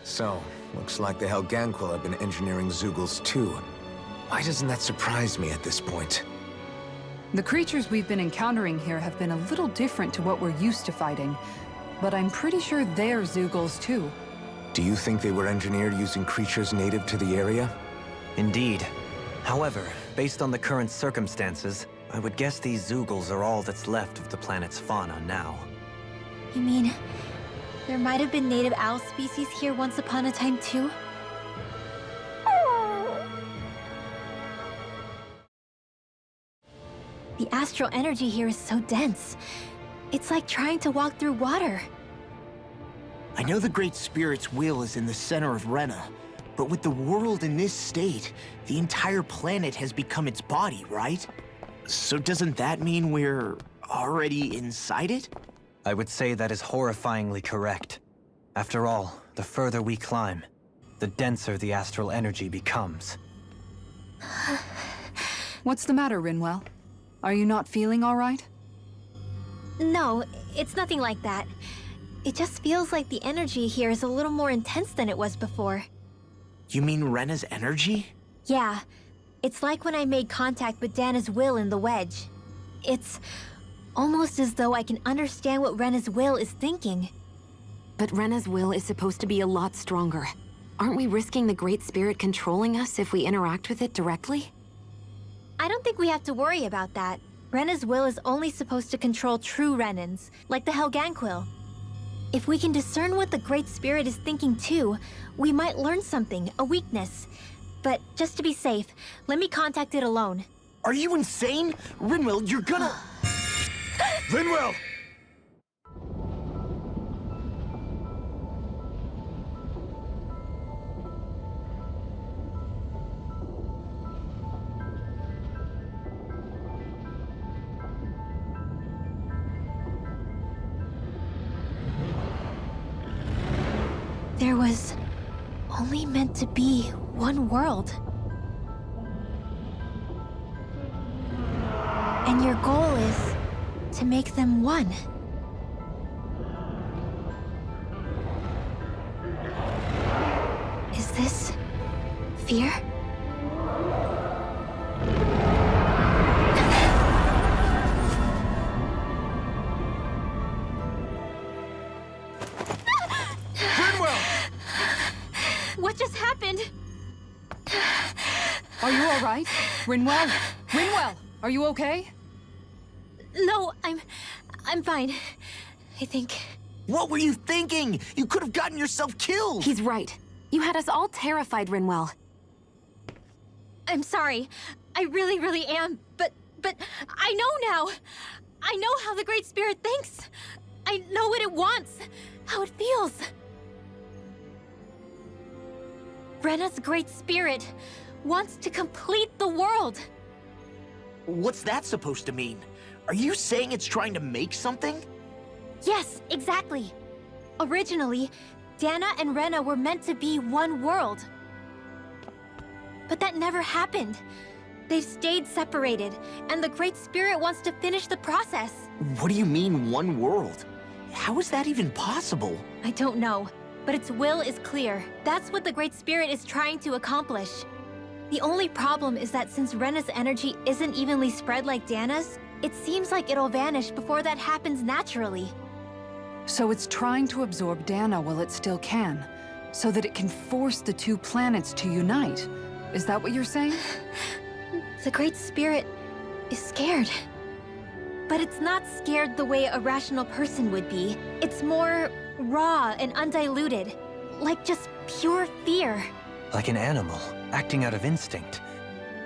So, looks like the Helganquil have been engineering Zeugles too. Why doesn't that surprise me at this point? The creatures we've been encountering here have been a little different to what we're used to fighting, but I'm pretty sure they're Zeugles too. Do you think they were engineered using creatures native to the area? Indeed. However, based on the current circumstances, I would guess these Zeugles are all that's left of the planet's fauna now. You mean, there might have been native owl species here once upon a time too? The astral energy here is so dense. It's like trying to walk through water. I know the Great Spirit's will is in the center of Rena, but with the world in this state, the entire planet has become its body, right? So doesn't that mean we're already inside it? I would say that is horrifyingly correct. After all, the further we climb, the denser the astral energy becomes. What's the matter, Rinwell? Are you not feeling all right? No, it's nothing like that. It just feels like the energy here is a little more intense than it was before. You mean Rena's energy? Yeah, it's like when I made contact with Dana's will in the wedge. It's almost as though I can understand what Rena's will is thinking. But Rena's will is supposed to be a lot stronger. Aren't we risking the Great Spirit controlling us if we interact with it directly? I don't think we have to worry about that. Rena's will is only supposed to control true Renans, like the Helganquil. If we can discern what the Great Spirit is thinking too, we might learn something, a weakness. But just to be safe, let me contact it alone. Are you insane? Rinwell, you're gonna... Rinwell! There was only meant to be one world. And your goal is to make them one. Is this fear? What just happened? Are you all right? Rinwell? Rinwell, are you okay? No, I'm fine. I think. What were you thinking? You could have gotten yourself killed! He's right. You had us all terrified, Rinwell. I'm sorry. I really am. But I know now. I know how the Great Spirit thinks. I know what it wants, how it feels. Rena's Great Spirit wants to complete the world. What's that supposed to mean? Are you saying it's trying to make something? Yes, exactly. Originally, Dana and Rena were meant to be one world. But that never happened. They've stayed separated, and the Great Spirit wants to finish the process. What do you mean, one world? How is that even possible? I don't know, but its will is clear. That's what the Great Spirit is trying to accomplish. The only problem is that since Rena's energy isn't evenly spread like Dana's, it seems like it'll vanish before that happens naturally. So it's trying to absorb Dana while it still can, so that it can force the two planets to unite. Is that what you're saying? The Great Spirit is scared. But it's not scared the way a rational person would be. It's more raw and undiluted, like just pure fear. Like an animal, acting out of instinct.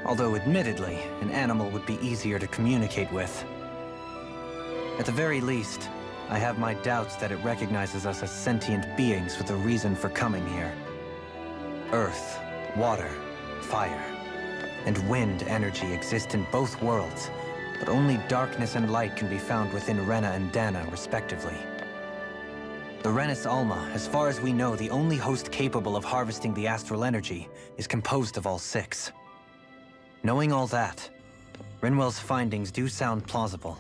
Although admittedly, an animal would be easier to communicate with. At the very least, I have my doubts that it recognizes us as sentient beings with a reason for coming here. Earth, water, fire, and wind energy exist in both worlds, but only darkness and light can be found within Rena and Dana, respectively. The Renis Alma, as far as we know, the only host capable of harvesting the astral energy, is composed of all six. Knowing all that, Rinwell's findings do sound plausible.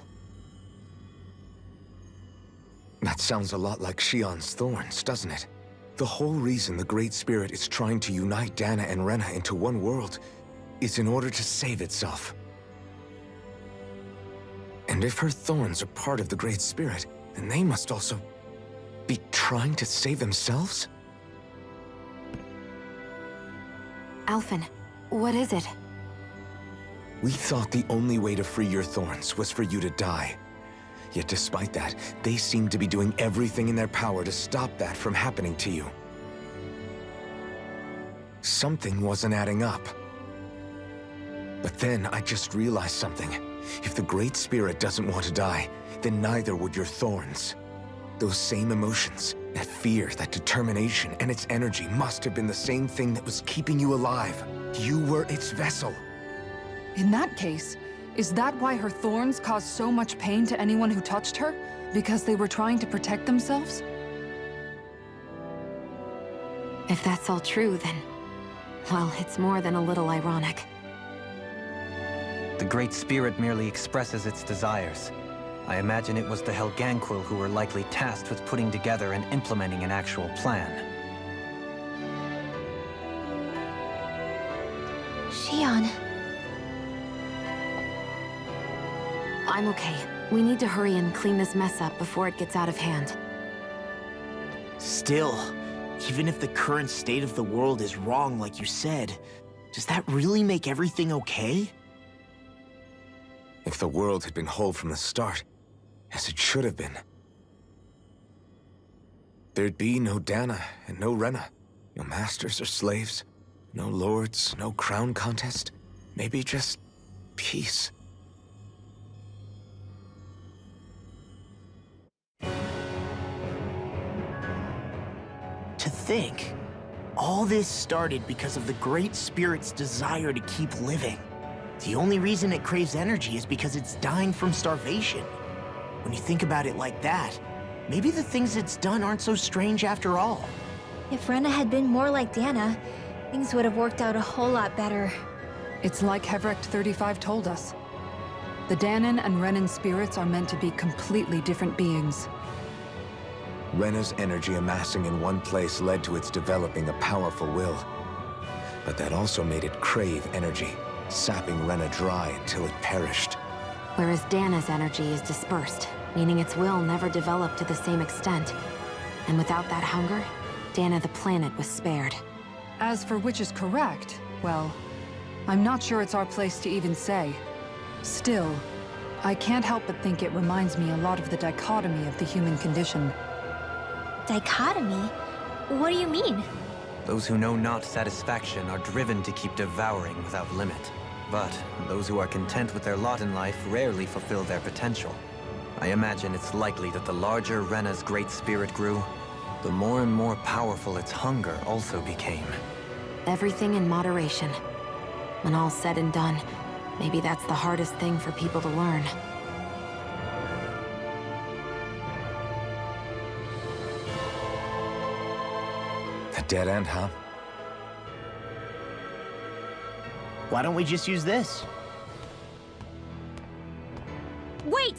That sounds a lot like Shion's thorns, doesn't it? The whole reason the Great Spirit is trying to unite Dana and Rena into one world is in order to save itself. And if her thorns are part of the Great Spirit, then they must also be trying to save themselves? Alphen, what is it? We thought the only way to free your thorns was for you to die. Yet despite that, they seem to be doing everything in their power to stop that from happening to you. Something wasn't adding up. But then I just realized something. If the Great Spirit doesn't want to die, then neither would your thorns. Those same emotions, that fear, that determination, and its energy must have been the same thing that was keeping you alive. You were its vessel. In that case, is that why her thorns caused so much pain to anyone who touched her? Because they were trying to protect themselves? If that's all true, then... well, it's more than a little ironic. The Great Spirit merely expresses its desires. I imagine it was the Helganquil who were likely tasked with putting together and implementing an actual plan. Xion. I'm okay. We need to hurry and clean this mess up before it gets out of hand. Still, even if the current state of the world is wrong like you said, does that really make everything okay? If the world had been whole from the start, as it should have been, there'd be no Dana and no Rena, no masters or slaves, no lords, no crown contest, maybe just peace. To think, all this started because of the Great Spirit's desire to keep living. The only reason it craves energy is because it's dying from starvation. When you think about it like that, maybe the things it's done aren't so strange after all. If Rena had been more like Dana, things would have worked out a whole lot better. It's like Hevrecht 35 told us. The Danan and Renan spirits are meant to be completely different beings. Rena's energy amassing in one place led to its developing a powerful will. But that also made it crave energy, sapping Rena dry until it perished. Whereas Dana's energy is dispersed, meaning its will never developed to the same extent. And without that hunger, Dana the planet was spared. As for which is correct, well, I'm not sure it's our place to even say. Still, I can't help but think it reminds me a lot of the dichotomy of the human condition. Dichotomy? What do you mean? Those who know not satisfaction are driven to keep devouring without limit. But those who are content with their lot in life rarely fulfill their potential. I imagine it's likely that the larger Rena's Great Spirit grew, the more and more powerful its hunger also became. Everything in moderation. When all's said and done, maybe that's the hardest thing for people to learn. A dead end, huh? Why don't we just use this? Wait!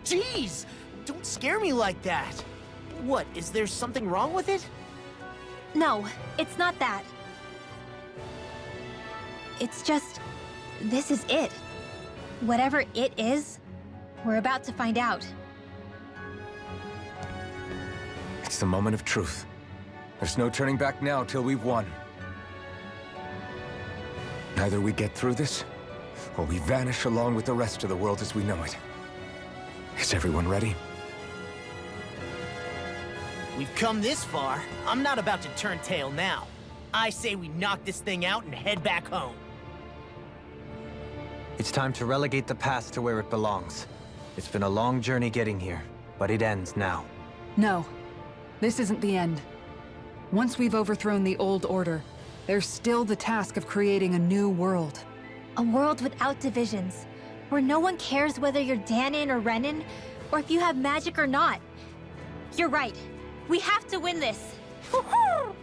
Jeez! Don't scare me like that! What, is there something wrong with it? No, it's not that. It's just... this is it. Whatever it is, we're about to find out. It's the moment of truth. There's no turning back now till we've won. Either we get through this, or we vanish along with the rest of the world as we know it. Is everyone ready? We've come this far. I'm not about to turn tail now. I say we knock this thing out and head back home. It's time to relegate the past to where it belongs. It's been a long journey getting here, but it ends now. No, this isn't the end. Once we've overthrown the old order, there's still the task of creating a new world. A world without divisions, where no one cares whether you're Danan or Renan, or if you have magic or not. You're right. We have to win this. Woohoo!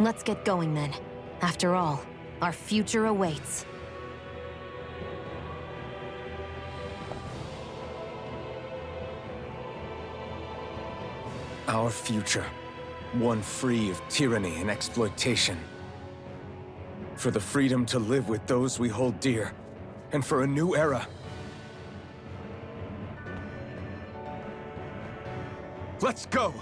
Let's get going then. After all, our future awaits. Our future. One free of tyranny and exploitation. For the freedom to live with those we hold dear. And for a new era. Let's go!